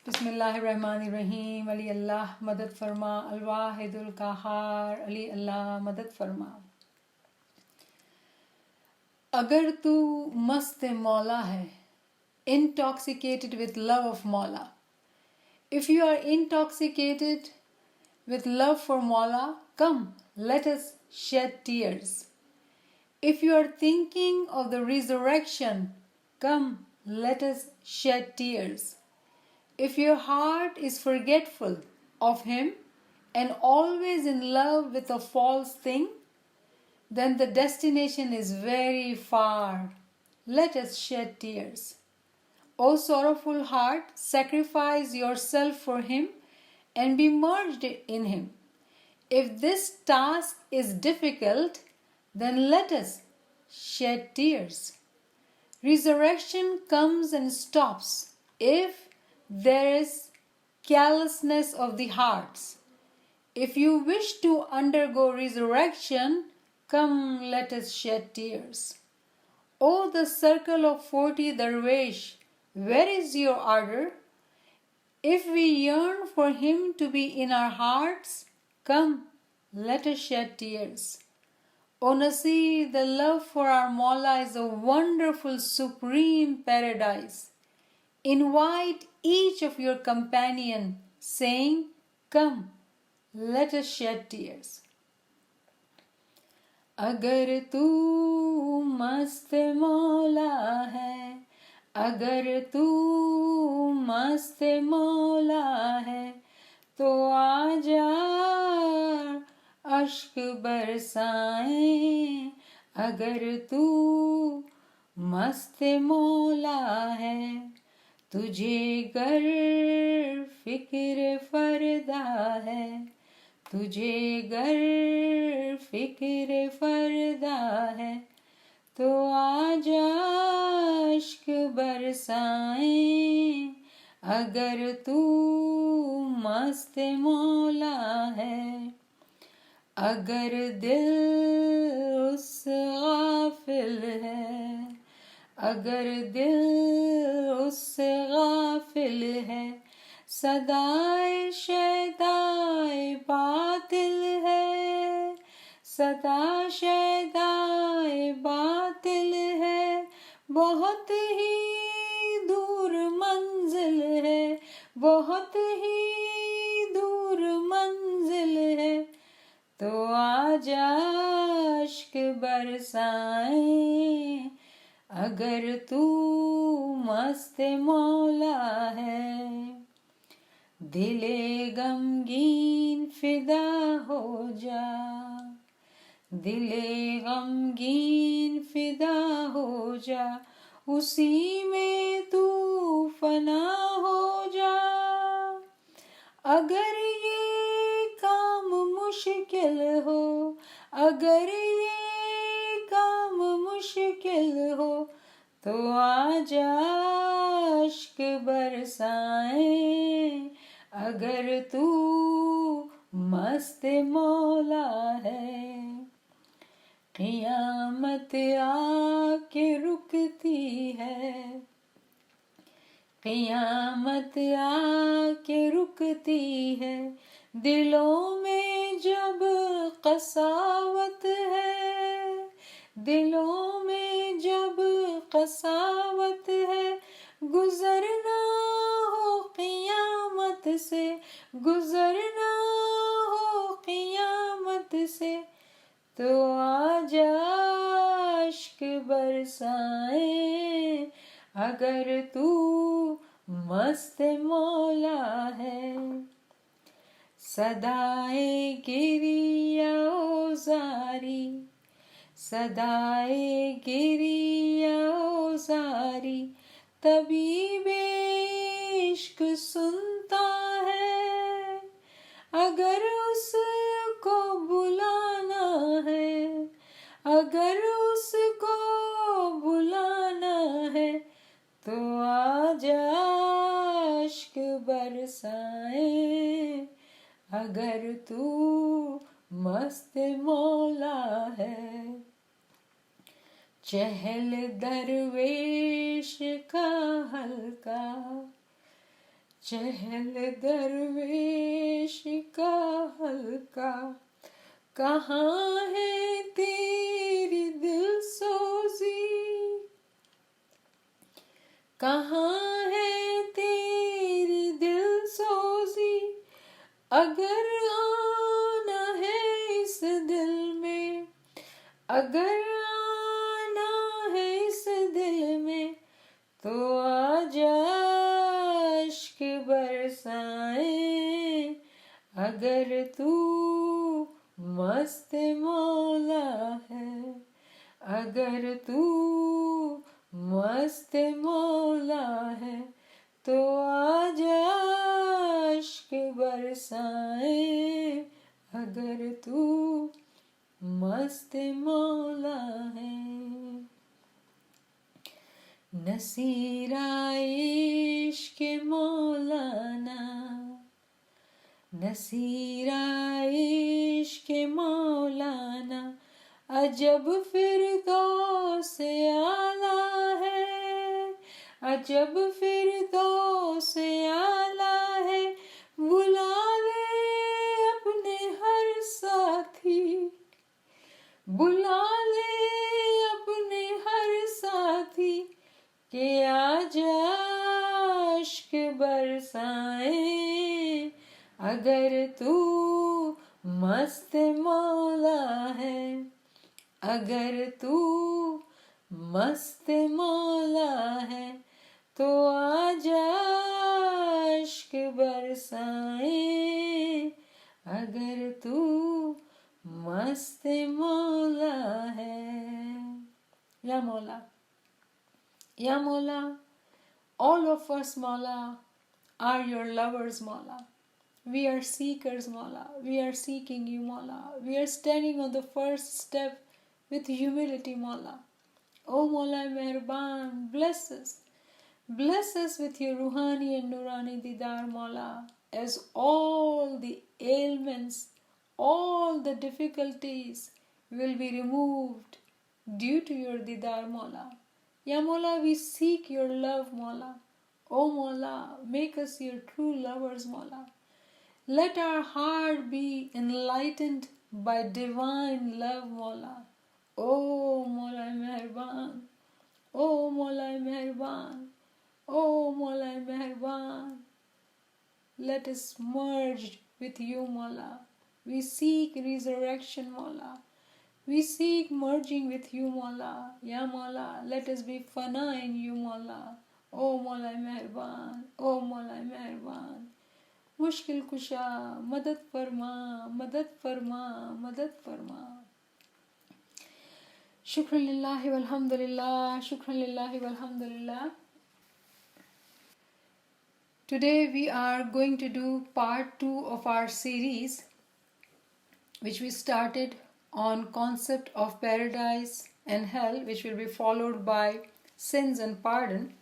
बिस्मिल्लाहिर्रहमानिर्रहीम। अली अल्लाह मदद फरमा, अल-वाहिदुल क़हार, अली अल्लाह मदद फरमा। अगर तू मस्त मौला है, intoxicated with love of Mawla. If you are intoxicated with love for Mawla, come, let us shed tears. If you are thinking of the resurrection, come, let us shed tears. If your heart is forgetful of Him and always in love with a false thing, then the destination is very far. Let us shed tears. O sorrowful heart, sacrifice yourself for Him and be merged in Him. If this task is difficult, then let us shed tears. Resurrection comes and stops if there is callousness of the hearts. If you wish to undergo resurrection, come, let us shed tears. O the circle of 40 Darwish, where is your ardor? If we yearn for Him to be in our hearts, come, let us shed tears. O Nasir, the love for our Mawla is a wonderful, supreme paradise. Invite each of your companion, saying, come, let us shed tears. अगर तू मस्त मौला है, अगर तू मस्त मौला है, तो आजा अश्क बरसाएं। अगर तू मस्त मौला है, तुझे गर फिक्र फरदा है, तुझे गर फिक्र फरदा है, तो आजा अश्क बरसाएं। अगर तू मस्त मौला है, अगर दिल उस गाफिल है, अगर दिल उस गाफिल है, सदाए शैताए बातिल है, सदा शैताए बातिल है, बहुत ही दूर मंजिल है, बहुत ही दूर मंजिल है, तो आजा अश्क बरसाएं। अगर तू मस्त मौला है, दिले गमगीन फिदा हो जा, दिले गमगीन फिदा हो जा, उसी में तू फना हो जा। अगर ये काम मुश्किल हो, अगर ये काम मुश्किल हो, तो आजा अश्क बरसाएं। अगर तू मस्त मौला है, क़ियामत आके रुकती है, क़ियामत आके रुकती है, दिलों में जब कसावत है, दिलों में जब कसावत है, गुजरना हो क़ियामत से, गुजरना हो क़ियामत से, तो आजा अश्क बरसाएं। अगर तू मस्त मौला है, सदाए गिरिया ओ जारी, सदाए गिरिया ओ जारी, तबीबे इश्क सुनता है। अगर उसको बुलाना है, अगर उसको बुलाना है, तो आजा अश्क बरसाएं। अगर तू मस्त मौला है, चहल दरवेश का हल्का, चहल दरवेश का हल्का, कहाँ है तेरी दिल सोजी, कहाँ है तेरी दिल सोजी, अगर आना है इस दिल में, अगर आना है इस दिल में, तो आजा इश्क बरसाए, अगर तू मस्त मौला है, अगर तू मस्त मौला है, तो आजा इश्क बरसाए, अगर तू मस्त मौला है। नसीरा इश्क मौलाना, नसीरा इश्क मौलाना, अजब फिरदौस आला है, अजब फिरदौस आला है, बुला ले अपने हर साथी, बुला ले अपने हर साथी, के आजा इश्क बरसाए, अगर तू मस्त मौला है, अगर तू मस्त मौला है, तो आजा इश्क बरसाए, अगर तू मस्त मौला है। या मौला, Ya Mawla, all of us, Mawla, are your lovers, Mawla. We are seekers, Mawla. We are seeking you, Mawla. We are standing on the first step with humility, Mawla. Oh Mawla Meherban, bless us. Bless us with your Ruhani and Nurani Didar, Mawla, as all the ailments, all the difficulties will be removed due to your Didar, Mawla. Ya Mawla, we seek your love, Mawla. Oh Mawla, make us your true lovers, Mawla. Let our heart be enlightened by divine love, Mawla. Oh Mawla Meherban, oh Mawla Meherban, oh Mawla Meherban. Let us merge with you, Mawla. We seek resurrection, Mawla. We seek merging with you, Mawla. Ya Mawla, let us be fana in you, Mawla. Oh Mawla Meherban, oh Mawla Meherban. Mushkil kusha, madad farma, madad farma, madad farma. Shukran lillahi walhamdulillah, shukran lillahi walhamdulillah. Today we are going to do part 2 of our series, which we started on concept of paradise and hell, which will be followed by sins and pardon.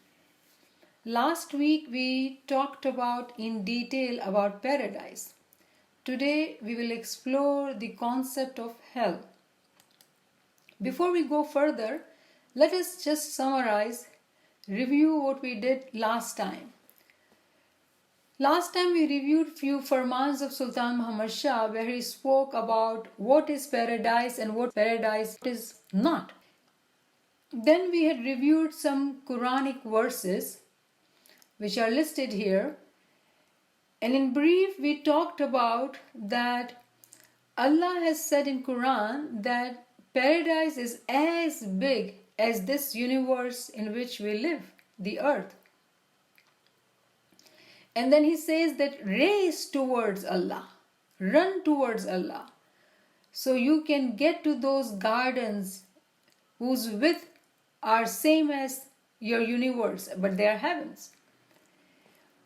Last week we talked about in detail about paradise. Today we will explore the concept of hell. Before we go further, let us just summarize, review what we did last time. Last time we reviewed few Farmans of Sultan Muhammad Shah, where he spoke about what is paradise and what paradise is not. Then we had reviewed some Qur'anic verses which are listed here, and in brief we talked about that Allah has said in Quran that paradise is as big as this universe in which we live, the earth. And then he says that race towards Allah, run towards Allah, so you can get to those gardens whose width are same as your universe, but they are heavens.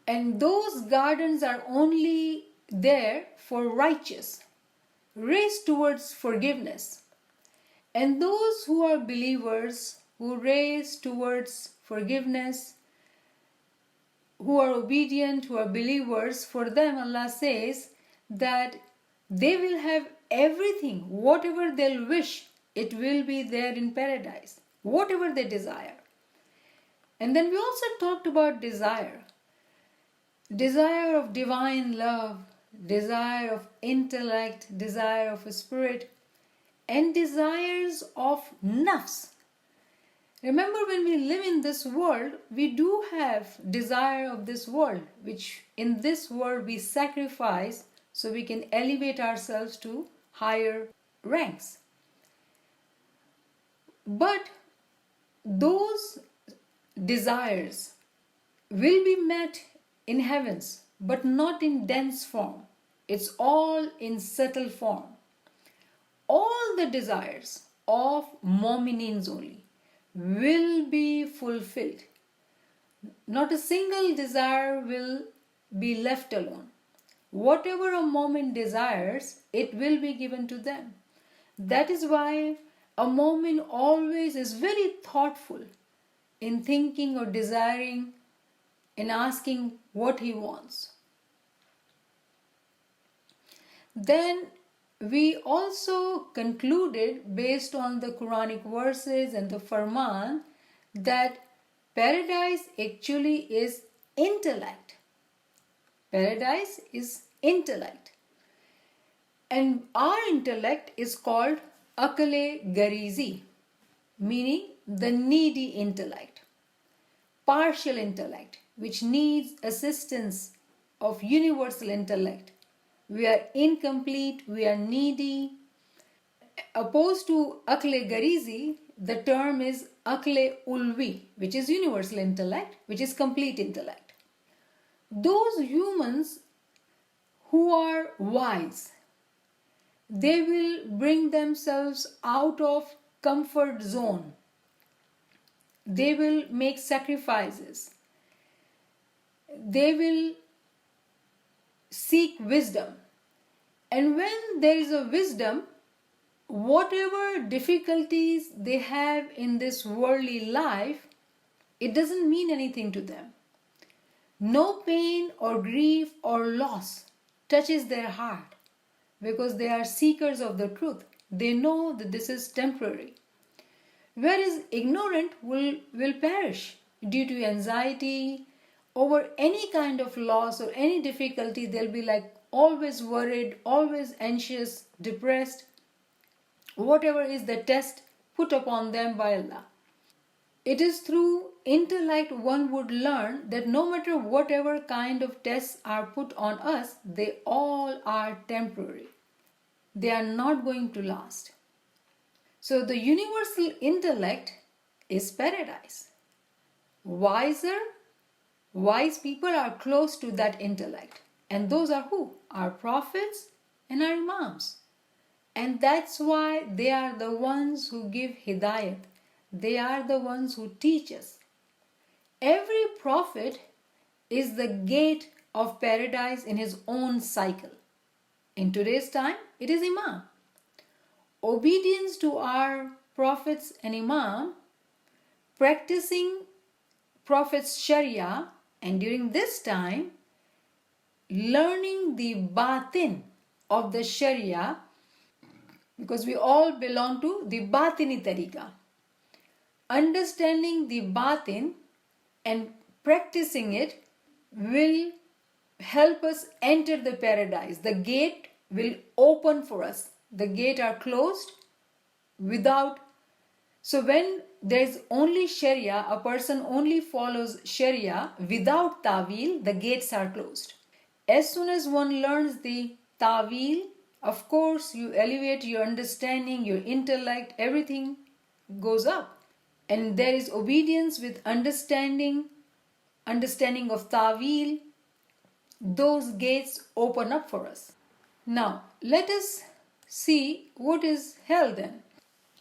And those gardens are only there for righteous. Race towards forgiveness. And those who are believers, who race towards forgiveness, who are obedient, who are believers, for them Allah says that they will have everything, whatever they'll wish, it will be there in paradise, whatever they desire. And then we also talked about desire. desire of divine love, desire of intellect, desire of a spirit, and desires of nafs. Remember, when we live in this world, we do have desire of this world, which in this world we sacrifice so we can elevate ourselves to higher ranks. But those desires will be met in heavens, but not in dense form. It's all in subtle form. All the desires of Mominins only will be fulfilled. Not a single desire will be left alone. Whatever a moment desires, it will be given to them. That is why a moment always is very thoughtful in thinking or desiring and asking what he wants. Then we also concluded, based on the Qur'anic verses and the Farman, that paradise actually is intellect. Paradise is intellect. And our intellect is called akale garizi, meaning the needy intellect, partial intellect, which needs assistance of universal intellect. We are incomplete, we are needy. Opposed to akle garizi, the term is akle ulvi, which is universal intellect, which is complete intellect. Those humans who are wise, they will bring themselves out of comfort zone. They will make sacrifices. They will seek wisdom. And when there is a wisdom, whatever difficulties they have in this worldly life, it doesn't mean anything to them. No pain or grief or loss touches their heart because they are seekers of the truth. They know that this is temporary. Whereas ignorant will perish due to anxiety over any kind of loss or any difficulty. They'll be like always worried, always anxious, depressed, whatever is the test put upon them by Allah. It is through intellect one would learn that no matter whatever kind of tests are put on us, they all are temporary. They are not going to last. So the universal intellect is paradise. Wise people are close to that intellect. And those are who? Our prophets and our Imams. And that's why they are the ones who give hidayat. They are the ones who teach us. Every prophet is the gate of paradise in his own cycle. In today's time, it is Imam. Obedience to our prophets and Imam, practicing Prophet's Sharia, and during this time, learning the batin of the Sharia, because we all belong to the Batini Tariqah. Understanding the batin and practicing it will help us enter the paradise. The gate will open for us. The gate are closed without. So when there is only Sharia, a person only follows Sharia without Tawil, the gates are closed. As soon as one learns the Tawil, of course you elevate your understanding, your intellect, everything goes up. And there is obedience with understanding of Tawil. Those gates open up for us. Now, let us see what is hell then.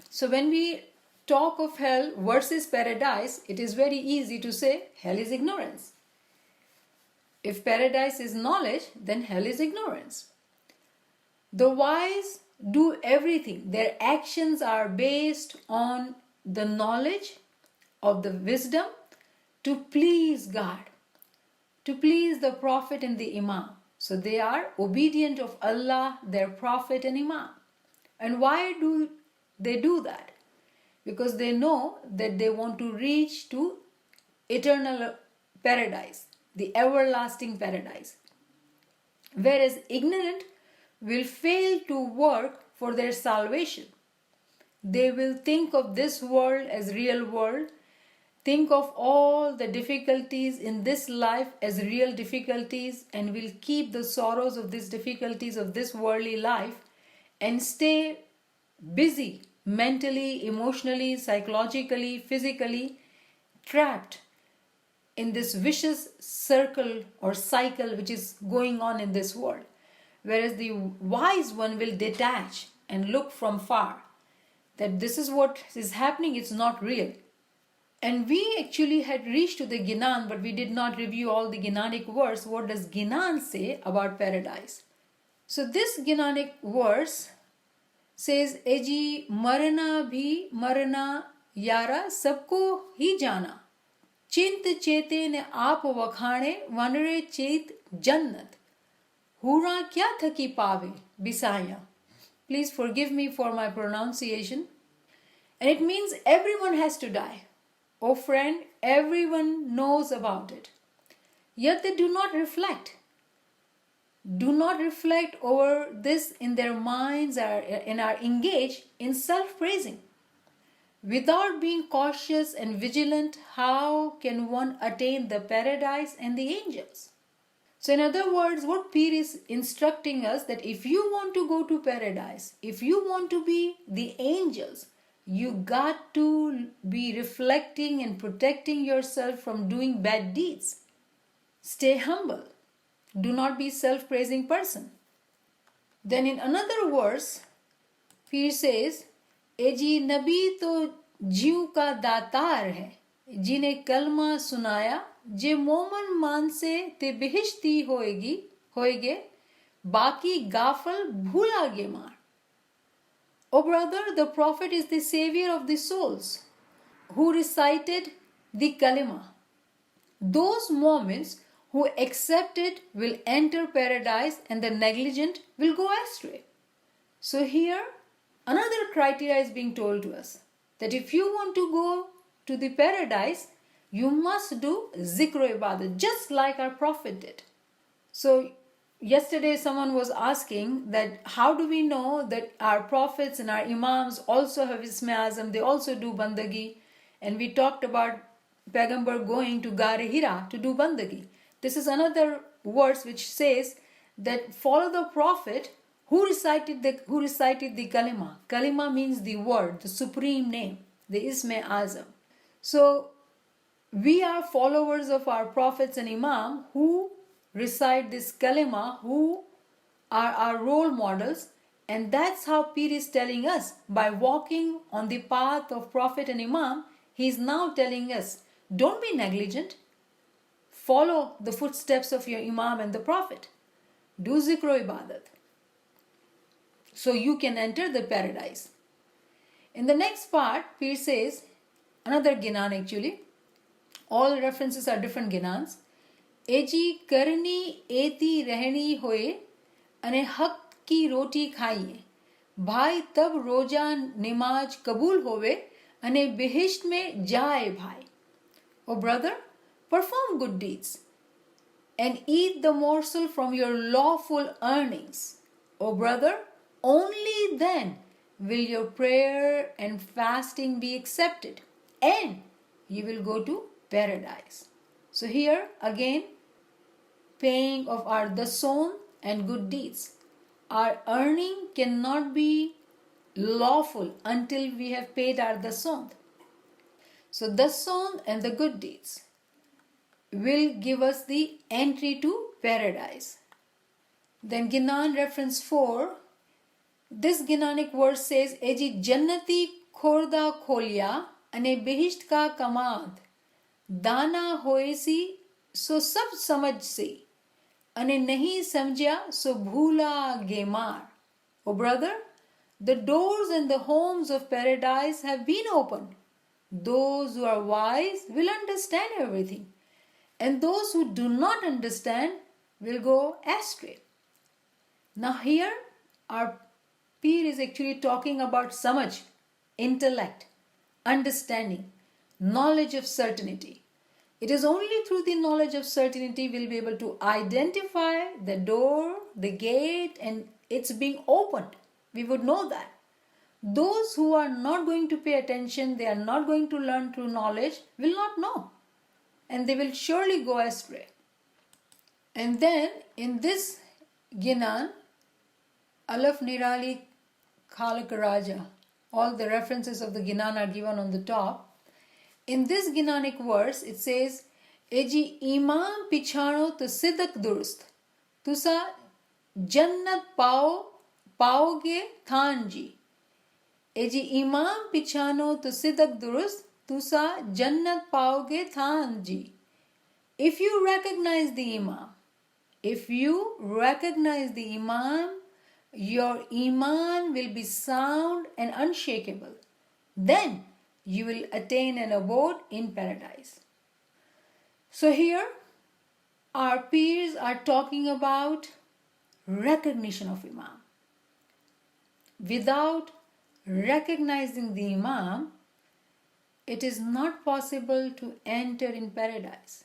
So when we talk of hell versus paradise, it is very easy to say hell is ignorance. If paradise is knowledge, then hell is ignorance. The wise do everything. Their actions are based on the knowledge of the wisdom to please God, to please the Prophet and the Imam. So they are obedient of Allah, their Prophet and Imam. And why do they do that? Because they know that they want to reach to eternal paradise. the everlasting paradise. Whereas ignorant will fail to work for their salvation. They will think of this world as real world, think of all the difficulties in this life as real difficulties, and will keep the sorrows of these difficulties of this worldly life and stay busy mentally, emotionally, psychologically, physically, trapped in this vicious circle or cycle which is going on in this world. Whereas the wise one will detach and look from far that this is what is happening, it's not real. And we actually had reached to the Ginan, but we did not review all the Ginanic verse. What does Ginan say about paradise? So this Ginanic verse says, Eji marna bhi marna yara sabko hi jana. Chint chete ne aap wakhane vanre chet jannat. Hura kya thaki pave bisaya. Please forgive me for my pronunciation. And it means everyone has to die. Oh friend, everyone knows about it. Yet they do not reflect. Do not reflect over this in their minds and are engaged in self-praising. Without being cautious and vigilant, how can one attain the paradise and the angels? So in other words, what Pir is instructing us that if you want to go to paradise, if you want to be the angels, you got to be reflecting and protecting yourself from doing bad deeds. Stay humble. Do not be self-praising person. Then in another verse, Pir says, Eji Nabi to जीव का दातार है जिन्हें कलमा सुनाया जे मोमन मान से ते बिहिश्ती होएगे बाकी गाफल भूला गे मार. O brother, the Prophet is the savior of the souls who recited the kalima. Those moments who accept it will enter paradise and the negligent will go astray. So here another criteria is being told to us that if you want to go to the paradise, you must do zikr ibadat just like our Prophet did. So yesterday someone was asking that how do we know that our prophets and our imams also have Isme Azam, they also do bandagi, and we talked about Paigambar going to Gare Hira to do bandagi. This is another verse which says that follow the Prophet who recited the kalima. Kalima means the word, the supreme name, the Isme Azam. So we are followers of our prophets and imam who recite this kalima, who are our role models, and that's how Pir is telling us. By walking on the path of prophet and imam, he is now telling us, don't be negligent. Follow the footsteps of your imam and the prophet. Do zikr ibadat, so you can enter the paradise. In the next part, Pir says, another Ginan actually, all references are different Ginans. Eji karni eti rehni hoye ane haq ki roti khaiye. Bhai tab roja nimaj kabul hove ane bihisht mein jaye bhai. O brother, perform good deeds and eat the morsel from your lawful earnings. O brother, only then will your prayer and fasting be accepted and you will go to paradise. So here again, paying of our dason and good deeds. Our earning cannot be lawful until we have paid our dason. So dason and the good deeds will give us the entry to paradise. Then Ginan reference 4. This Ginanic verse says, Eji jannati khorda kholya ane bihisht ka kamad dana hoesi so sab samajh se ane nahi samjha so bhula gemar. O brother, the doors and the homes of paradise have been opened. Those who are wise will understand everything, and those who do not understand will go astray. Now here our Pir is actually talking about samajh, intellect, understanding, knowledge of certainty. It is only through the knowledge of certainty we'll be able to identify the door, the gate, and it's being opened. We would know that. Those who are not going to pay attention, they are not going to learn through knowledge, will not know. And they will surely go astray. And then in this Ginan, Alaf Nirali Khalak Raja, all the references of the Ginan are given on the top. In this Ginanic verse, it says, Eji Imam Pichano to Sidak Durst, Tusa Jannat Paoge Thanji. Eji Imam Pichano to Sidak Durst, Tusa Jannat Paoge Thanji. If you recognize the Imam, your Iman will be sound and unshakable. Then you will attain an abode in paradise. So here, our peers are talking about recognition of Imam. Without recognizing the Imam, it is not possible to enter in paradise.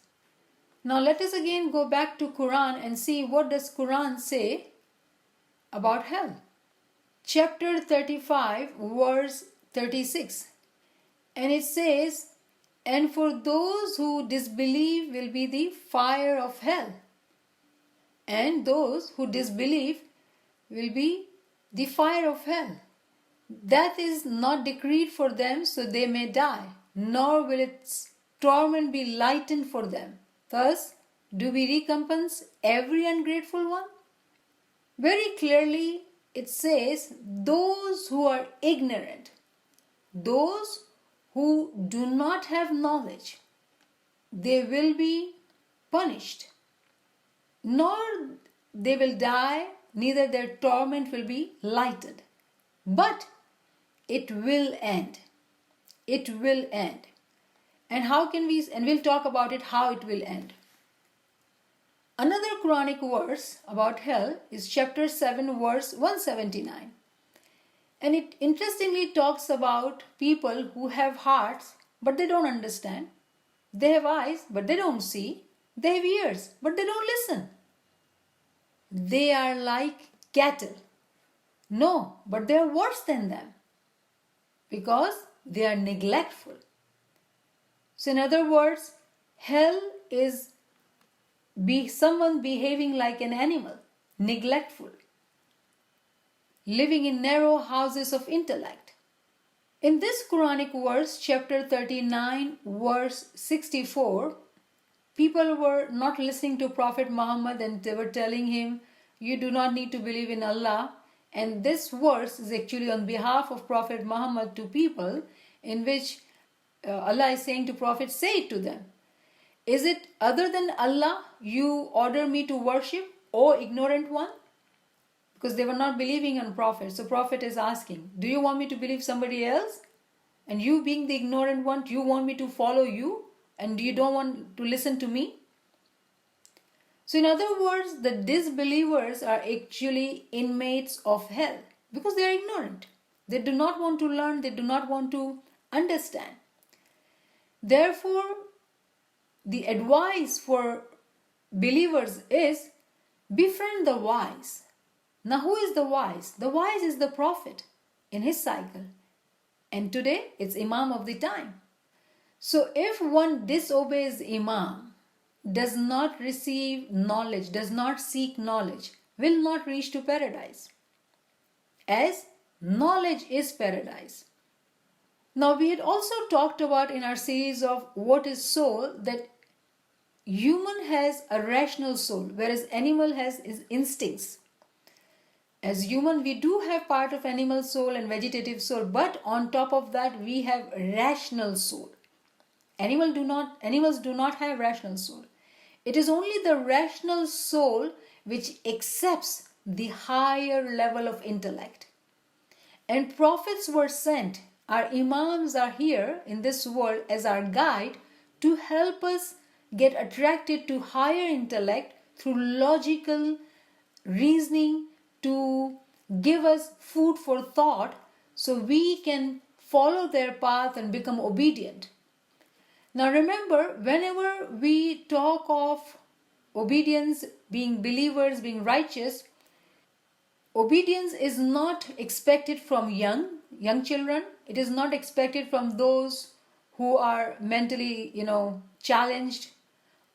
Now let us again go back to Quran and see what does Quran say about hell. Chapter 35, verse 36. And it says, and for those who disbelieve will be the fire of hell. And those who disbelieve will be the fire of hell. That is not decreed for them, so they may die, nor will its torment be lightened for them. Thus, do we recompense every ungrateful one? Very clearly, it says, those who are ignorant, those who do not have knowledge, they will be punished, nor they will die, neither their torment will be lightened. But it will end. It will end. And we'll talk about it, how it will end. Another Quranic verse about hell is chapter 7, verse 179. And it interestingly talks about people who have hearts, but they don't understand. They have eyes, but they don't see. They have ears, but they don't listen. They are like cattle. No, but they are worse than them because they are neglectful. So in other words, hell is someone behaving like an animal, neglectful, living in narrow houses of intellect. In this Quranic verse, chapter 39, verse 64, people were not listening to Prophet Muhammad and they were telling him, you do not need to believe in Allah. And this verse is actually on behalf of Prophet Muhammad to people, in which Allah is saying to Prophet, say it to them. Is it other than Allah you order me to worship, O ignorant one? Because they were not believing on Prophet. So Prophet is asking, do you want me to believe somebody else? And you being the ignorant one, do you want me to follow you? And you don't want to listen to me? So in other words, the disbelievers are actually inmates of hell because they are ignorant. They do not want to learn, they do not want to understand. Therefore, the advice for believers is befriend the wise. Now who is the wise? The wise is the Prophet in his cycle. And today it's Imam of the time. So if one disobeys Imam, does not receive knowledge, does not seek knowledge, will not reach to paradise. As knowledge is paradise. Now we had also talked about in our series of what is soul that human has a rational soul, whereas animal has its instincts. As human, we do have part of animal soul and vegetative soul, but on top of that we have rational soul. Animals do not have rational soul. It is only the rational soul which accepts the higher level of intellect. And prophets were sent, our Imams are here in this world as our guide to help us get attracted to higher intellect through logical reasoning, to give us food for thought so we can follow their path and become obedient. Now remember, whenever we talk of obedience, being believers, being righteous, obedience is not expected from young children. It is not expected from those who are mentally, challenged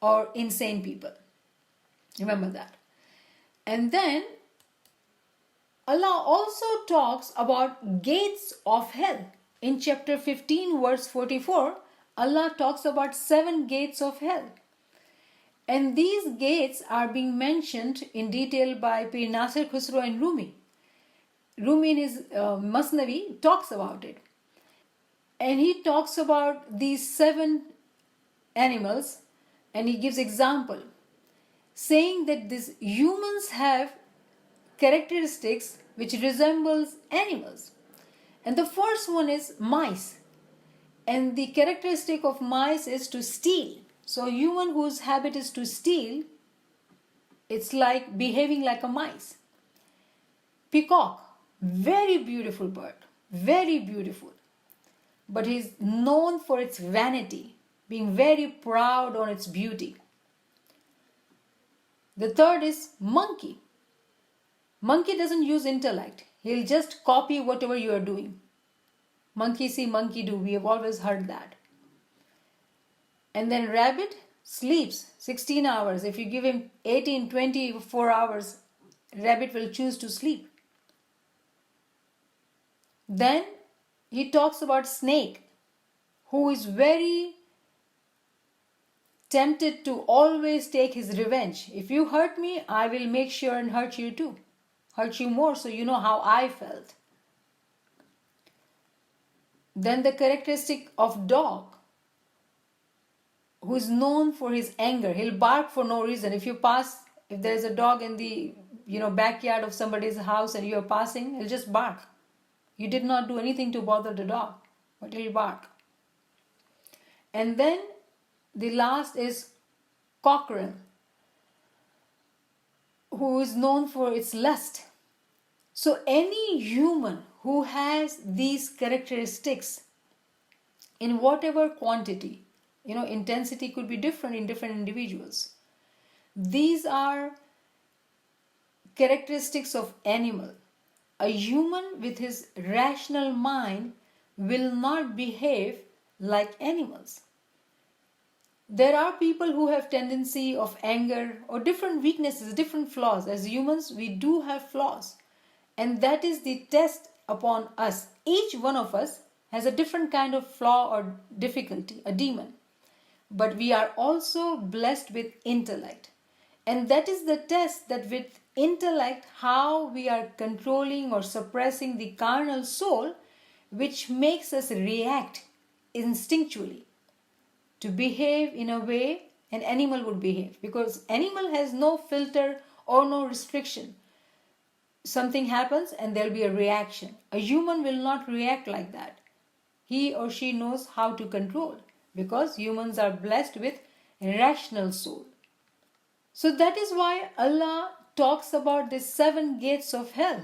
or insane people. Remember that. And then Allah also talks about gates of hell. In chapter 15, verse 44, Allah talks about 7 gates of hell. And these gates are being mentioned in detail by Pir Nasir Khusro and Rumi. Rumi in his Masnavi talks about it. And he talks about these 7 animals, and he gives example, saying that these humans have characteristics which resembles animals. And the first one is mice. And the characteristic of mice is to steal. So a human whose habit is to steal, it's like behaving like a mice. Peacock, very beautiful bird, very beautiful. But is known for its vanity, being very proud on its beauty. The third is monkey. Monkey doesn't use intellect. He'll just copy whatever you are doing. Monkey see, monkey do. We have always heard that. And then rabbit sleeps 16 hours. If you give him 18, 24 hours, rabbit will choose to sleep. Then he talks about snake, who is very tempted to always take his revenge. If you hurt me, I will make sure and hurt you too. Hurt you more so you know how I felt. Then the characteristic of dog, who is known for his anger. He'll bark for no reason. If there is a dog in the backyard of somebody's house and you are passing, he'll just bark. You did not do anything to bother the dog, but he'll bark. And then the last is cockerel, who is known for its lust. So any human who has these characteristics in whatever quantity, intensity could be different in different individuals. These are characteristics of animal. A human with his rational mind will not behave like animals. There are people who have tendency of anger or different weaknesses, different flaws. As humans, we do have flaws. And that is the test upon us. Each one of us has a different kind of flaw or difficulty, a demon. But we are also blessed with intellect. And that is the test, that with intellect, how we are controlling or suppressing the carnal soul, which makes us react instinctually to behave in a way an animal would behave. Because animal has no filter or no restriction. Something happens and there will be a reaction. A human will not react like that. He or she knows how to control, because humans are blessed with rational soul. So that is why Allah talks about the 7 gates of hell,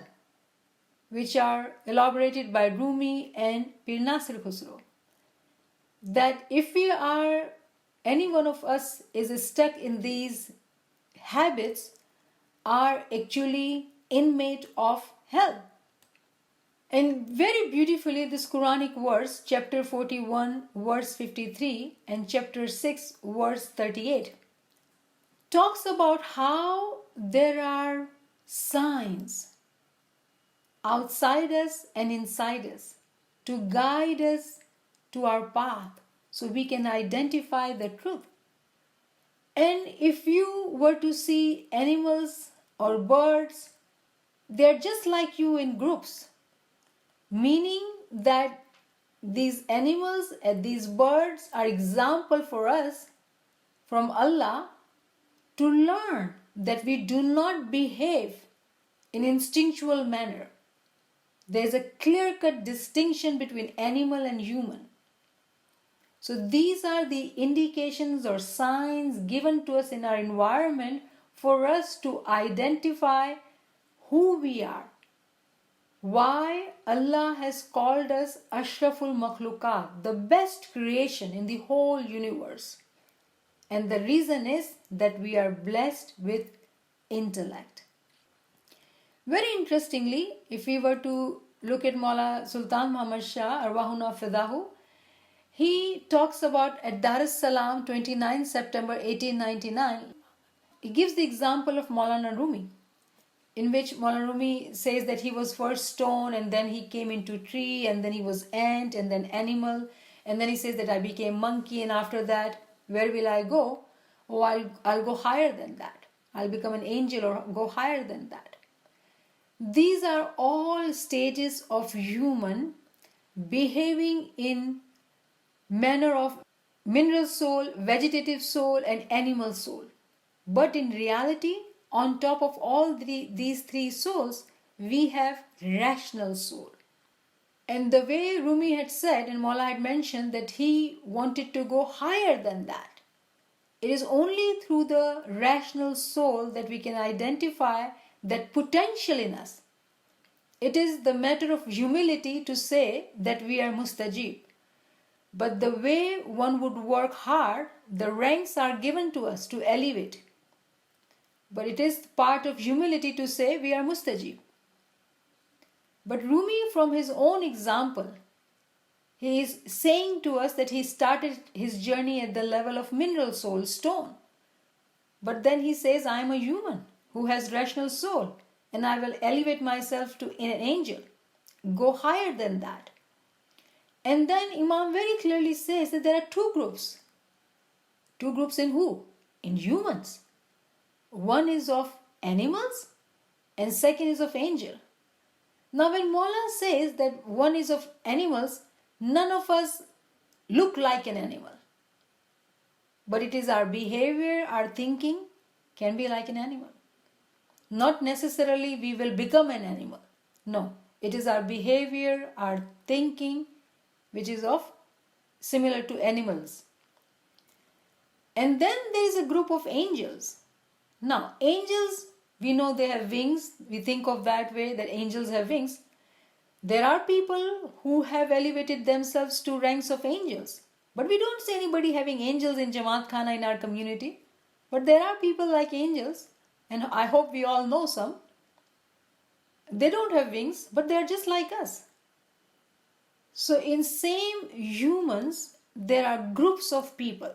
which are elaborated by Rumi and Pir Nasir Khusro. That if any one of us is stuck in these habits, are actually inmate of hell. And very beautifully, this Qur'anic verse, chapter 41, verse 53 and chapter 6, verse 38, talks about how there are signs outside us and inside us to guide us to our path so we can identify the truth. And if you were to see animals or birds, they're just like you in groups, meaning that these animals and these birds are example for us from Allah to learn that we do not behave in instinctual manner. There's a clear-cut distinction between animal and human. So these are the indications or signs given to us in our environment for us to identify who we are, why Allah has called us Ashraful Makhluqat, the best creation in the whole universe. And the reason is that we are blessed with intellect. Very interestingly, if we were to look at Mawlana Sultan Muhammad Shah, Arwahuna Fidahu, he talks about at Dar es Salaam, 29 September 1899. He gives the example of Mawlana Rumi, in which Mawlana Rumi says that he was first stone and then he came into tree and then he was ant and then animal, and then he says that I became monkey, and after that, where will I go? Oh, I'll go higher than that. I'll become an angel or go higher than that. These are all stages of human behaving in manner of mineral soul, vegetative soul and animal soul. But in reality, on top of all these three souls, we have rational soul. And the way Rumi had said, and Mawla had mentioned, that he wanted to go higher than that. It is only through the rational soul that we can identify that potential in us. It is the matter of humility to say that we are mustajib. But the way one would work hard, the ranks are given to us to elevate. But it is part of humility to say we are mustajib. But Rumi, from his own example, he is saying to us that he started his journey at the level of mineral soul, stone. But then he says, I am a human who has rational soul, and I will elevate myself to an angel, go higher than that. And then Imam very clearly says that there are two groups. Two groups in who? In humans. One is of animals and second is of angel. Now when Mawla says that one is of animals, none of us look like an animal. But it is our behavior, our thinking can be like an animal. Not necessarily we will become an animal. No, it is our behavior, our thinking, which is of similar to animals. And then there is a group of angels. Now, angels, we know they have wings. We think of that way, that angels have wings. There are people who have elevated themselves to ranks of angels. But we don't see anybody having angels in Jamaat Khana in our community. But there are people like angels, and I hope we all know some. They don't have wings, but they are just like us. So in same humans, there are groups of people.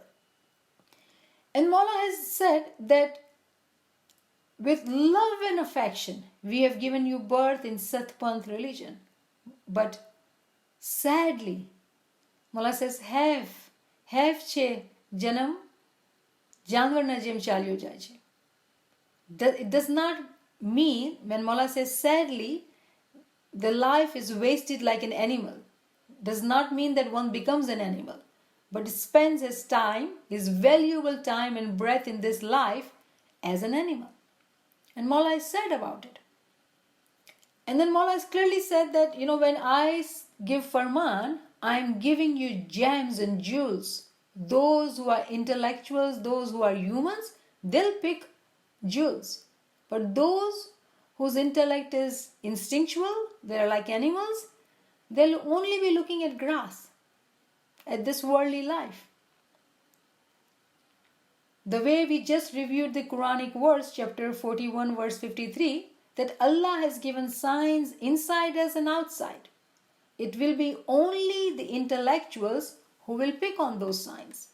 And Mawla has said that with love and affection, we have given you birth in Satpanth religion. But sadly, Mawla says, have che janam janwar na jem chalyo jaje. It does not mean, when Mawla says sadly, the life is wasted like an animal. Does not mean that one becomes an animal, but spends his time, his valuable time and breath in this life as an animal. And Mawla has said about it. And then Mawla has clearly said that, when I give Farman, I am giving you gems and jewels. Those who are intellectuals, those who are humans, they'll pick jewels. But those whose intellect is instinctual, they're like animals, they'll only be looking at grass, at this worldly life. The way we just reviewed the Qur'anic verse, chapter 41, verse 53, that Allah has given signs inside us and outside. It will be only the intellectuals who will pick on those signs.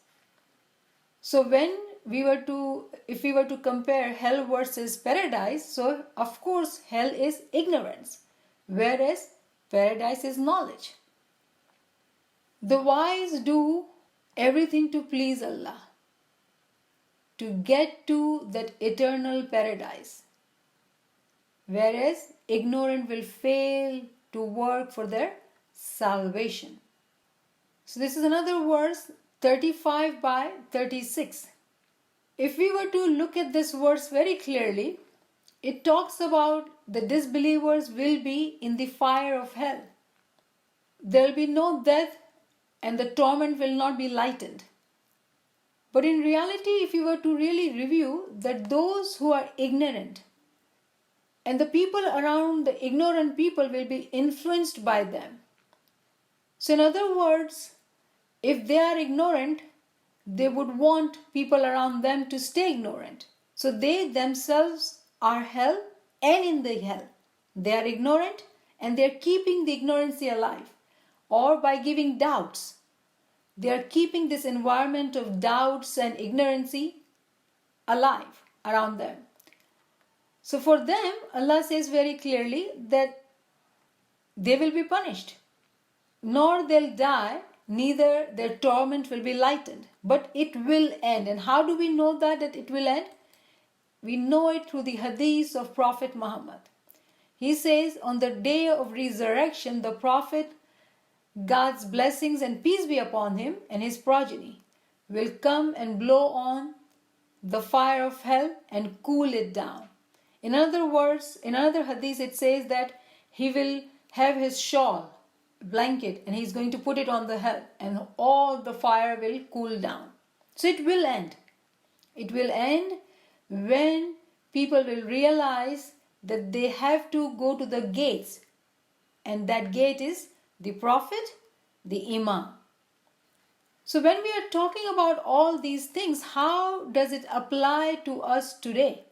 So if we were to compare hell versus paradise, so of course hell is ignorance, whereas paradise is knowledge. The wise do everything to please Allah, to get to that eternal paradise, whereas ignorant will fail to work for their salvation. So this is another verse, 35 by 36. If we were to look at this verse very clearly, it talks about the disbelievers will be in the fire of hell. There will be no death and the torment will not be lightened. But in reality, if you were to really review, that those who are ignorant, And the people around, the ignorant people, will be influenced by them. So in other words, if they are ignorant, they would want people around them to stay ignorant. So they themselves are hell and in the hell. They are ignorant and they are keeping the ignorancy alive. Or by giving doubts, they are keeping this environment of doubts and ignorancy alive around them. So for them, Allah says very clearly that they will be punished. Nor they'll die, neither their torment will be lightened. But it will end. And how do we know that it will end? We know it through the hadith of Prophet Muhammad. He says, on the day of resurrection, the Prophet, God's blessings and peace be upon him and his progeny, will come and blow on the fire of hell and cool it down. In other words, in another hadith, it says that he will have his shawl, blanket, and he's going to put it on the hell, and all the fire will cool down. So it will end. It will end when people will realize that they have to go to the gates, and that gate is the Prophet, the Imam. So when we are talking about all these things, how does it apply to us today?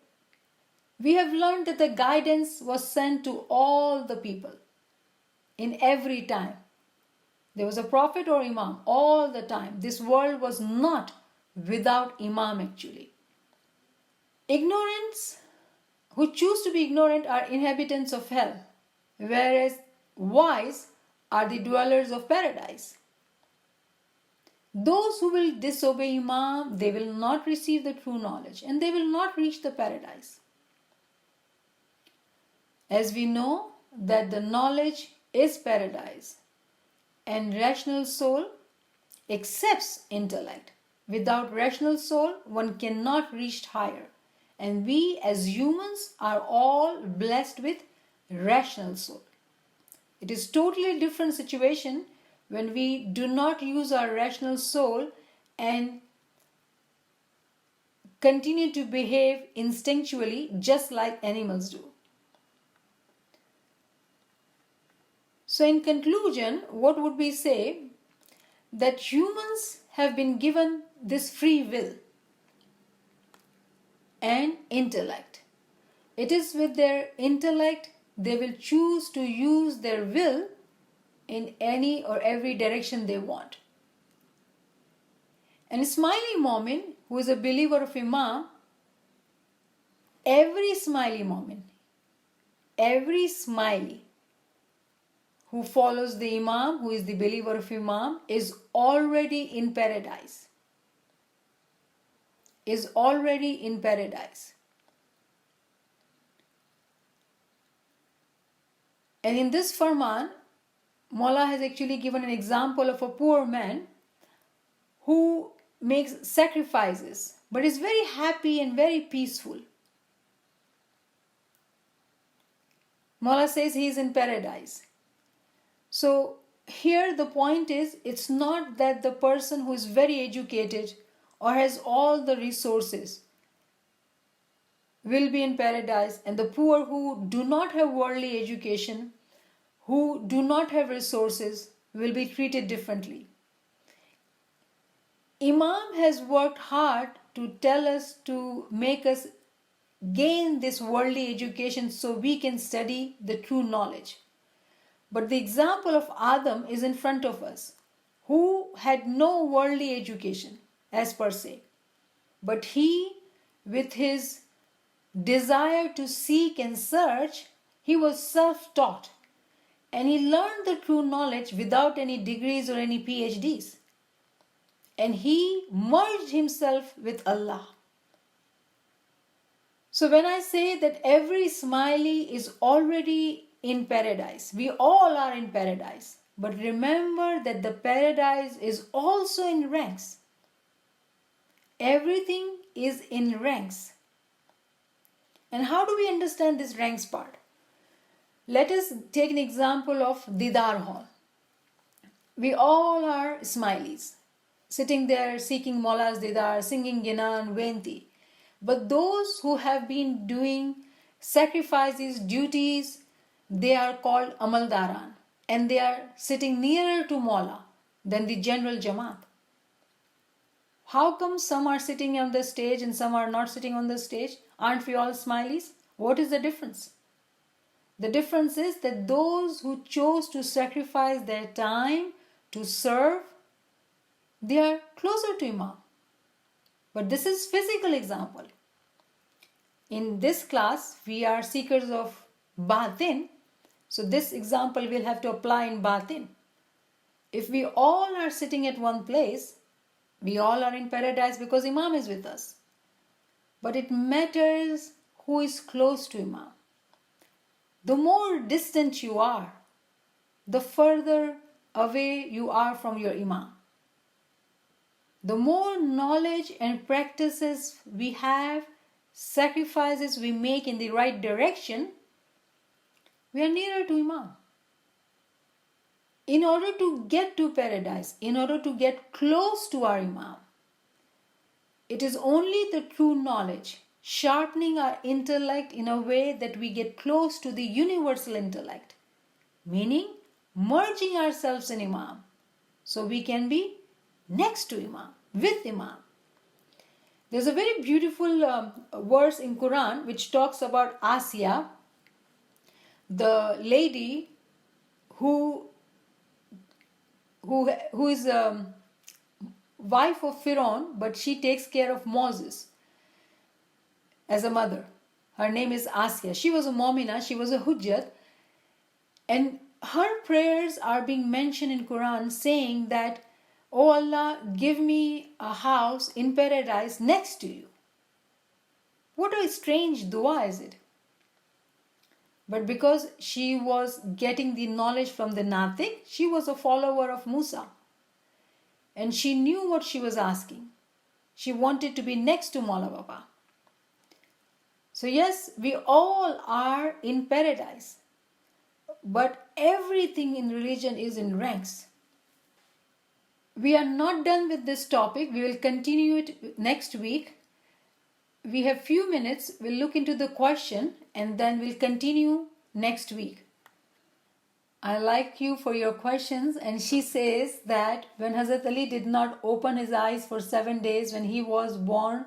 We have learned that the guidance was sent to all the people in every time. There was a Prophet or Imam all the time. This world was not without Imam actually. Ignorance, who choose to be ignorant, are inhabitants of hell, whereas wise are the dwellers of paradise. Those who will disobey Imam, they will not receive the true knowledge and they will not reach the paradise. As we know that the knowledge is paradise and rational soul accepts intellect. Without rational soul, one cannot reach higher. And we as humans are all blessed with rational soul. It is totally different situation when we do not use our rational soul and continue to behave instinctually just like animals do. So in conclusion, what would we say? That humans have been given this free will and intellect. It is with their intellect they will choose to use their will in any or every direction they want. An Ismaili Mu'min who is a believer of Imam, every Ismaili who follows the Imam, who is the believer of Imam, is already in paradise. Is already in paradise. And in this Farman, Mawla has actually given an example of a poor man who makes sacrifices but is very happy and very peaceful. Mawla says he is in paradise. So here the point is, it's not that the person who is very educated or has all the resources will be in paradise, and the poor who do not have worldly education, who do not have resources, will be treated differently. Imam has worked hard to tell us, to make us gain this worldly education so we can study the true knowledge. But the example of Adam is in front of us, who had no worldly education as per se. But he, with his desire to seek and search, he was self-taught. And he learned the true knowledge without any degrees or any PhDs. And he merged himself with Allah. So when I say that every Ismaili is already in paradise, we all are in paradise. But remember that the paradise is also in ranks. Everything is in ranks. And how do we understand this ranks part? Let us take an example of Didar Hall. We all are Ismailis, sitting there seeking Mawla's Didar, singing Ginan, Venti. But those who have been doing sacrifices, duties, they are called amaldaran, and they are sitting nearer to Mawla than the general Jamaat. How come some are sitting on the stage and some are not sitting on the stage? Aren't we all Ismailis? What is the difference? The difference is that those who chose to sacrifice their time to serve, they are closer to Imam. But this is physical example. In this class, we are seekers of batin. So this example we'll have to apply in batin. If we all are sitting at one place, we all are in paradise because Imam is with us. But it matters who is close to Imam. The more distant you are, the further away you are from your Imam. The more knowledge and practices we have, sacrifices we make in the right direction, we are nearer to Imam. In order to get to paradise, in order to get close to our Imam, it is only the true knowledge, sharpening our intellect in a way that we get close to the universal intellect, meaning merging ourselves in Imam, so we can be next to Imam, with Imam. There's a very beautiful verse in Quran which talks about Asiya, the lady who is wife of Pharaoh, but she takes care of Moses as a mother. Her name is Asiya. She was a Mu'mina, she was a Hujjat, and her prayers are being mentioned in Quran saying that, "Oh Allah, give me a house in paradise next to you." What a strange dua is it? But because she was getting the knowledge from the Natik, she was a follower of Musa. And she knew what she was asking. She wanted to be next to Maula Baba. So yes, we all are in paradise. But everything in religion is in ranks. We are not done with this topic. We will continue it next week. We have few minutes. We'll look into the question and then we'll continue next week. I like you for your questions. And she says that when Hazrat Ali did not open his eyes for 7 days when he was born,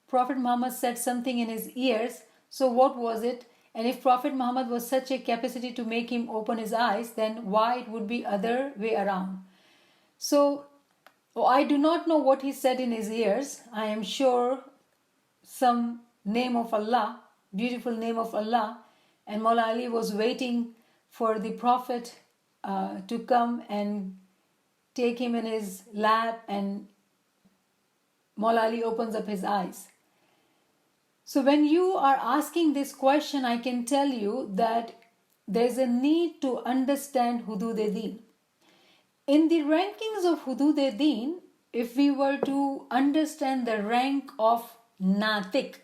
Prophet Muhammad said something in his ears. So what was it? And if Prophet Muhammad was such a capacity to make him open his eyes, then why it would be other way around? So I do not know what he said in his ears. I am sure some name of Allah, beautiful name of Allah, and Maula Ali was waiting for the Prophet to come and take him in his lap, and Maula Ali opens up his eyes. So when you are asking this question, I can tell you that there's a need to understand Hudud-e-Deen. In the rankings of Hudud-e-Deen, if we were to understand the rank of Natik,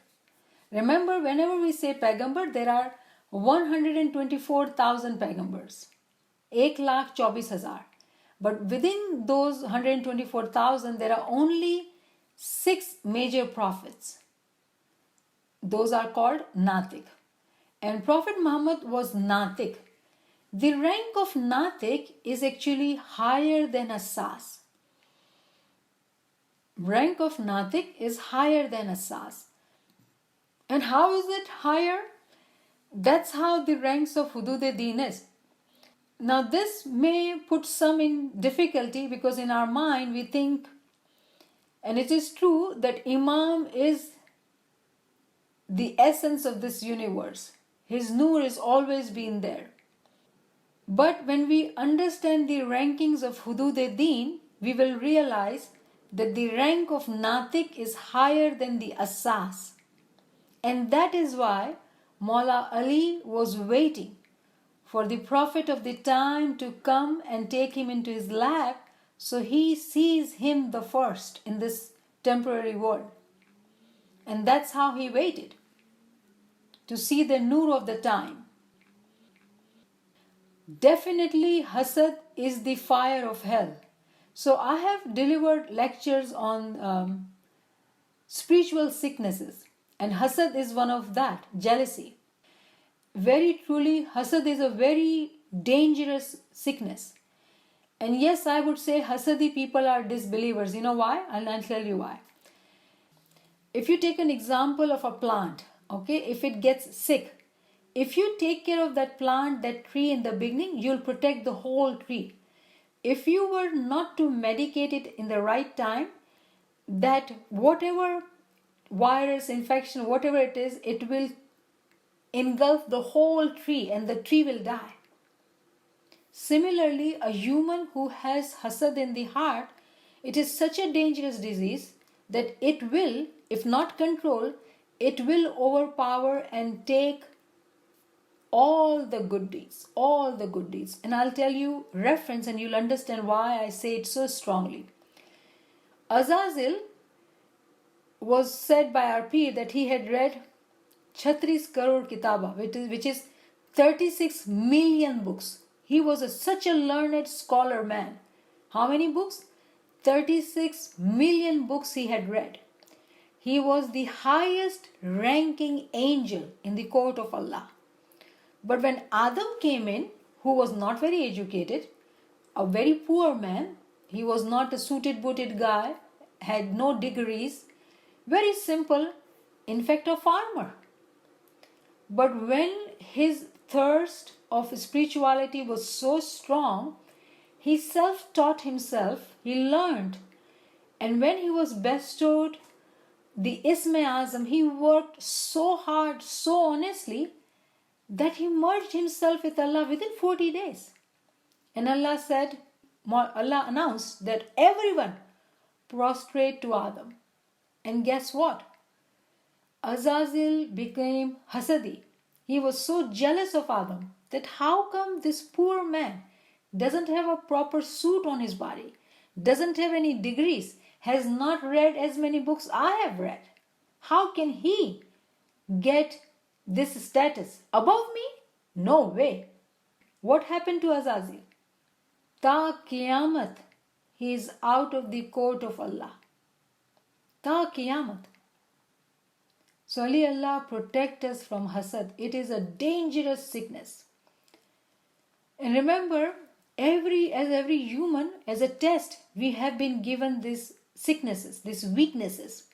remember whenever we say Paigambar, there are 124,000 Paigambars, 1,24,000. But within those 124,000, there are only 6 major prophets. Those are called Natik. And Prophet Muhammad was Natik. The rank of Natik is actually higher than Assas. Rank of Natik is higher than Assas. And how is it higher? That's how the ranks of Hudud-e-Deen is. Now this may put some in difficulty because in our mind we think, and it is true, that Imam is the essence of this universe. His nur is always been there. But when we understand the rankings of Hudud-e-Deen, we will realize that the rank of Natik is higher than the Assas. And that is why Maula Ali was waiting for the Prophet of the time to come and take him into his lap, so he sees him the first in this temporary world. And that's how he waited, to see the nur of the time. Definitely hasad is the fire of hell. So I have delivered lectures on spiritual sicknesses, and hasad is one of that, jealousy. very truly, hasad is a very dangerous sickness. And yes, I would say hasadi people are disbelievers. You know why? I'll tell you why. If you take an example of a plant, okay, if it gets sick, if you take care of that plant, that tree in the beginning, you'll protect the whole tree. If you were not to medicate it in the right time, that whatever virus, infection, whatever it is, it will engulf the whole tree and the tree will die. Similarly, a human who has hasad in the heart, it is such a dangerous disease that it will, if not controlled, it will overpower and take all the good deeds, all the good deeds. And I'll tell you reference and you'll understand why I say it so strongly. Azazil was said by our Pir that he had read 36 crore kitaba, which is 36 million books. He was such a learned scholar man. How many books? 36 million books he had read. He was the highest ranking angel in the court of Allah. But when Adam came in, who was not very educated, a very poor man, he was not a suited booted guy, had no degrees, very simple, in fact a farmer. But when his thirst of spirituality was so strong, he self-taught himself, he learned. And when he was bestowed the Isme Azam, he worked so hard, so honestly, that he merged himself with Allah within 40 days. And Allah announced that everyone prostrate to Adam. And guess what? Azazil became hasadi. He was so jealous of Adam that how come this poor man doesn't have a proper suit on his body, doesn't have any degrees, has not read as many books I have read. How can he get this status above me? No way. What happened to Azazil? Ta Qiyamat, he is out of the court of Allah. Ta Qiyamat. So Allah protect us from hasad. It is a dangerous sickness. And remember, every human, as a test, we have been given these sicknesses, these weaknesses.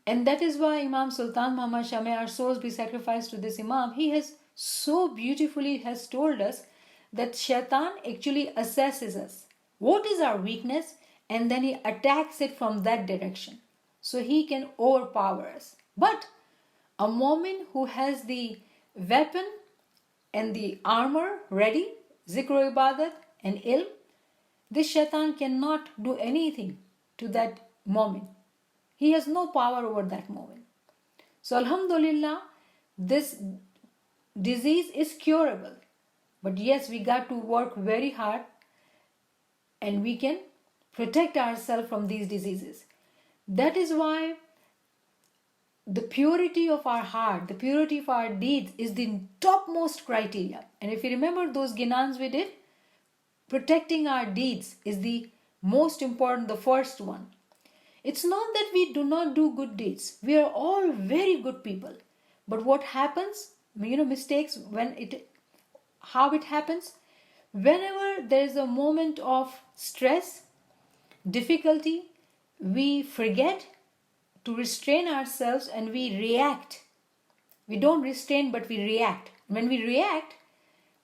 And that is why Imam Sultan Muhammad Shah, may our souls be sacrificed to this Imam, he has so beautifully has told us that Shaitan actually assesses us. What is our weakness? And then he attacks it from that direction. So he can overpower us. But a mu'min who has the weapon and the armor ready, zikr ibadat and ilm, this shaitan cannot do anything to that mu'min. He has no power over that mu'min. So alhamdulillah, this disease is curable. But yes, we got to work very hard and we can protect ourselves from these diseases. That is why the purity of our heart, the purity of our deeds is the topmost criteria. And if you remember those Ginans we did, protecting our deeds is the most important, the first one. It's not that we do not do good deeds. We are all very good people. But what happens, mistakes, how it happens? Whenever there is a moment of stress, difficulty, we forget to restrain ourselves and we react. We don't restrain, but we react. When we react,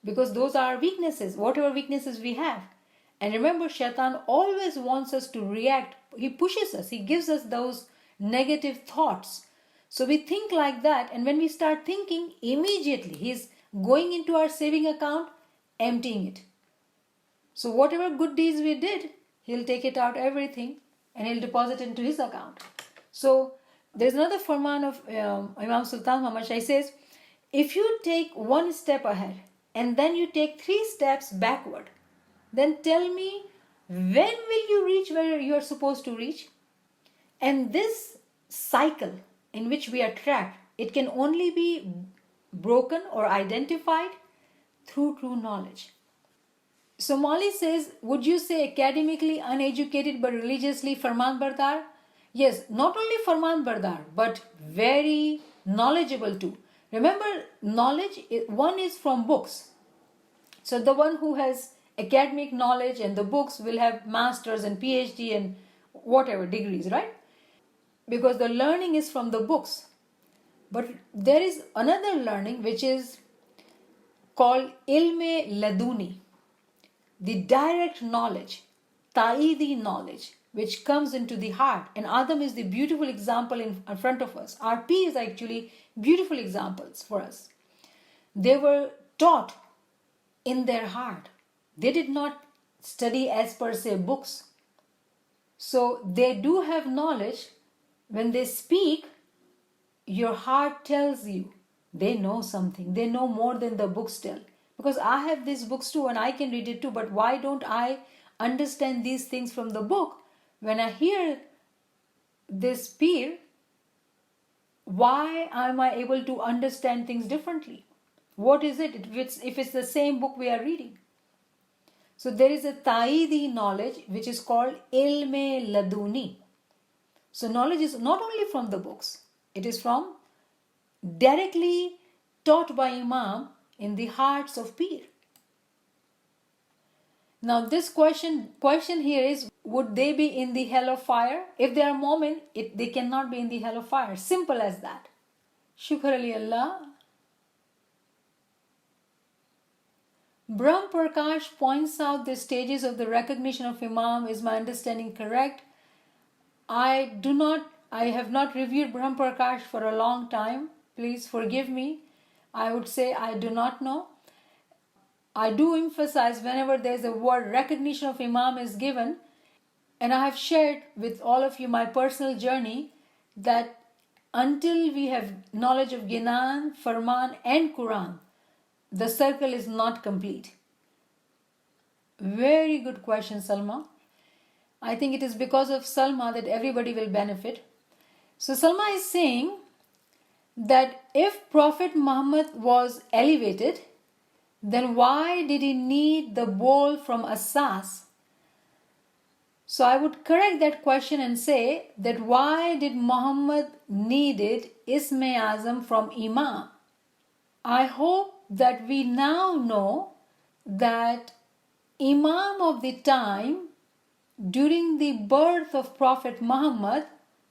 because those are our weaknesses, whatever weaknesses we have. And remember, Shaitan always wants us to react. He pushes us. He gives us those negative thoughts. So we think like that. And when we start thinking, immediately he's going into our saving account, emptying it. So whatever good deeds we did, he'll take it out, everything, and he'll deposit into his account. So there's another Farman of Imam Sultan Muhammad Shah. He says, if you take one step ahead and then you take 3 steps backward, then tell me, when will you reach where you are supposed to reach? And this cycle in which we are trapped, it can only be broken or identified through true knowledge. So Mauli says, would you say academically uneducated but religiously Farman Bardar? Yes, not only Farman Bardar, but very knowledgeable too. Remember, knowledge, one is from books. So the one who has academic knowledge and the books will have masters and PhD and whatever degrees, right? Because the learning is from the books. But there is another learning which is called ilme laduni, the direct knowledge, ta'idi knowledge, which comes into the heart. And Adam is the beautiful example in front of us. RP is actually beautiful examples for us. They were taught in their heart. They did not study as per se books. So they do have knowledge. When they speak, your heart tells you they know something. They know more than the books tell. Because I have these books too and I can read it too, but why don't I understand these things from the book? When I hear this peer, why am I able to understand things differently? What is it if it's the same book we are reading? So there is a ta'idi knowledge which is called ilme laduni. So knowledge is not only from the books, it is from directly taught by Imam in the hearts of peer. Now this question here is, would they be in the hell of fire? If they are Mu'min, they cannot be in the hell of fire. Simple as that. Shukr Ali Allah. Brahm Prakash points out the stages of the recognition of Imam. Is my understanding correct? I have not reviewed Brahm Prakash for a long time. Please forgive me. I would say I do not know. I do emphasize whenever there is a word recognition of Imam is given, and I have shared with all of you my personal journey that until we have knowledge of Ginans, Farmans and Quran, the circle is not complete. Very good question, Salma. I think it is because of Salma that everybody will benefit. So Salma is saying that if Prophet Muhammad was elevated, then why did he need the bowl from Assas? So I would correct that question and say that why did Muhammad needed Isme Azam from Imam? I hope that we now know that Imam of the time during the birth of Prophet Muhammad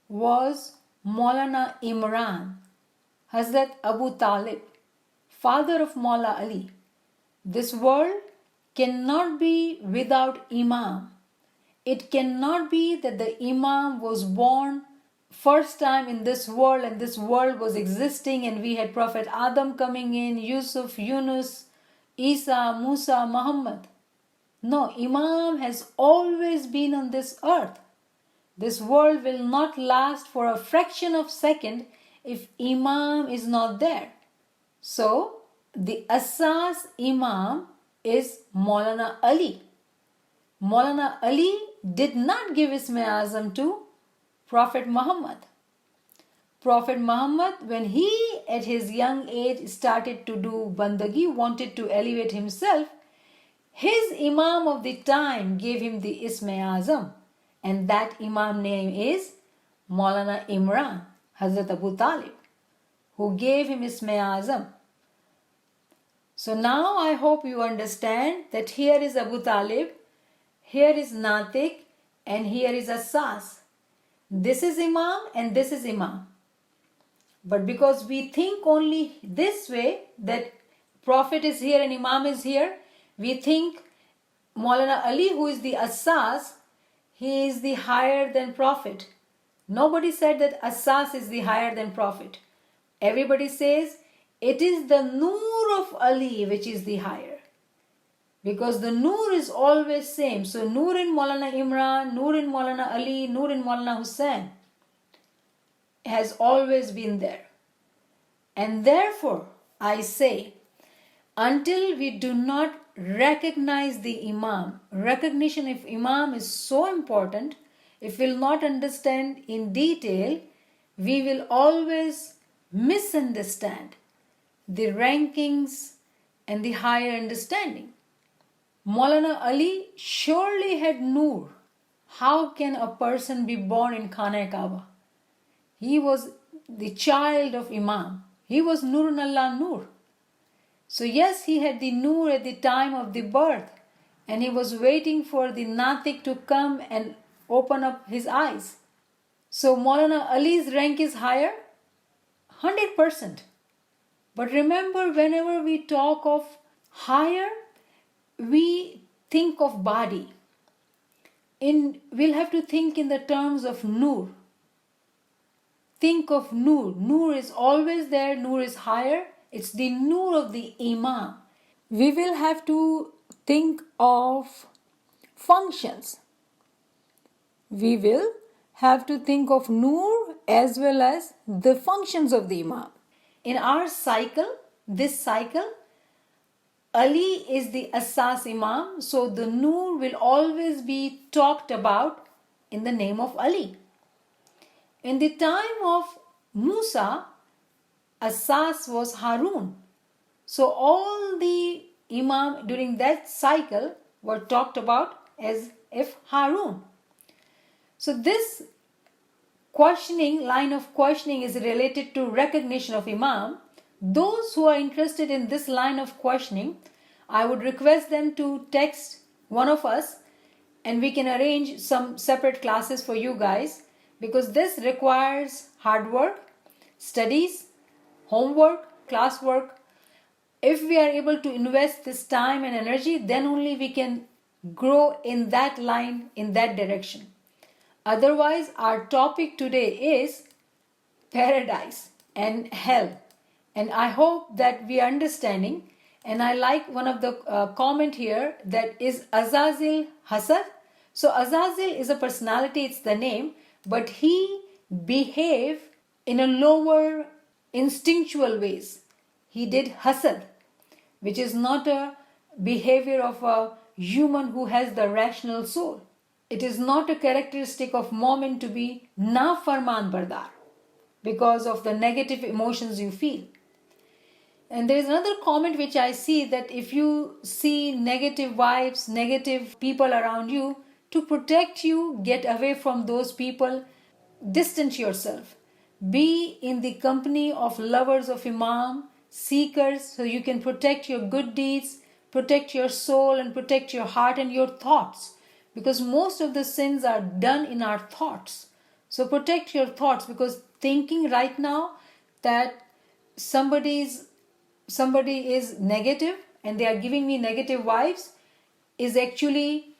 was Mawlana Imran, Hazrat Abu Talib, father of Mawla Ali. This world cannot be without Imam. It cannot be that the Imam was born first time in this world and this world was existing and we had Prophet Adam coming in, Yusuf, Yunus, Isa, Musa, Muhammad. No, Imam has always been on this earth. This world will not last for a fraction of a second if Imam is not there. So, the Asas Imam is Mawlana Ali. Mawlana Ali did not give Isme Azam to Prophet Muhammad. Prophet Muhammad, when he at his young age started to do bandagi, wanted to elevate himself, his Imam of the time gave him the Isme Azam, and that Imam name is Mawlana Imran, Hazrat Abu Talib, who gave him Isme Azam. So now I hope you understand that here is Abu Talib, here is Natik, and here is Assas. This is Imam and this is Imam. But because we think only this way, that Prophet is here and Imam is here, we think Mawlana Ali, who is the Assas, he is the higher than Prophet. Nobody said that Assas is the higher than Prophet. Everybody says it is the Noor of Ali which is the higher. Because the Noor is always same. So Noor in Mawlana Imran, Noor in Mawlana Ali, Noor in Mawlana Hussain has always been there. And therefore, I say, until we do not recognize the Imam, recognition of Imam is so important. If we will not understand in detail, we will always misunderstand the rankings and the higher understanding. Mawlana Ali surely had Noor. How can a person be born in Khana Kaaba? He was the child of Imam. He was Nurun Allah Nur. So yes, he had the Nur at the time of the birth, and he was waiting for the Natik to come and open up his eyes. So Mawlana Ali's rank is higher, 100%. But remember, whenever we talk of higher, we think of body. We'll have to think in the terms of Nur. Think of Nur. Nur is always there, Nur is higher. It's the Nur of the Imam. We will have to think of functions. We will have to think of Nur as well as the functions of the Imam. In our cycle, this cycle, Ali is the Asas Imam, so the Nur will always be talked about in the name of Ali. In the time of Musa, Asas was Harun. So all the Imam during that cycle were talked about as if Harun. So this line of questioning is related to recognition of Imam. Those who are interested in this line of questioning, I would request them to text one of us, and we can arrange some separate classes for you guys, because this requires hard work, studies, homework, classwork. If we are able to invest this time and energy, then only we can grow in that line, in that direction. Otherwise, our topic today is paradise and hell. And I hope that we are understanding. And I like one of the comment here that is Azazil Hasad. So Azazil is a personality, it's the name, but he behaved in a lower instinctual ways. He did hasad, which is not a behavior of a human who has the rational soul. It is not a characteristic of Momin to be na farman bardar because of the negative emotions you feel. And there is another comment which I see, that if you see negative vibes, negative people around you, to protect you, get away from those people, distance yourself. Be in the company of lovers of Imam, seekers, so you can protect your good deeds, protect your soul, and protect your heart and your thoughts. Because most of the sins are done in our thoughts. So protect your thoughts, because thinking right now that somebody is negative and they are giving me negative vibes is actually,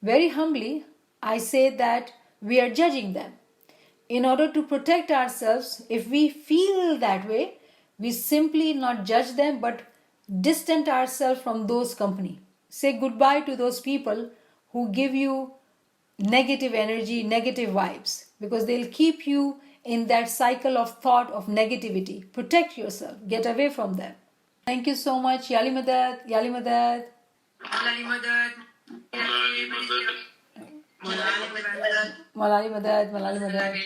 very humbly, I say that we are judging them. In order to protect ourselves, if we feel that way, we simply not judge them but distance ourselves from those company. Say goodbye to those people who give you negative energy, negative vibes, because they'll keep you in that cycle of thought of negativity. Protect yourself. Get away from them. Thank you so much. Yali Madad. Yali Madad. Yali Madad. Malali Madad. Malali Madad. Malali Madad.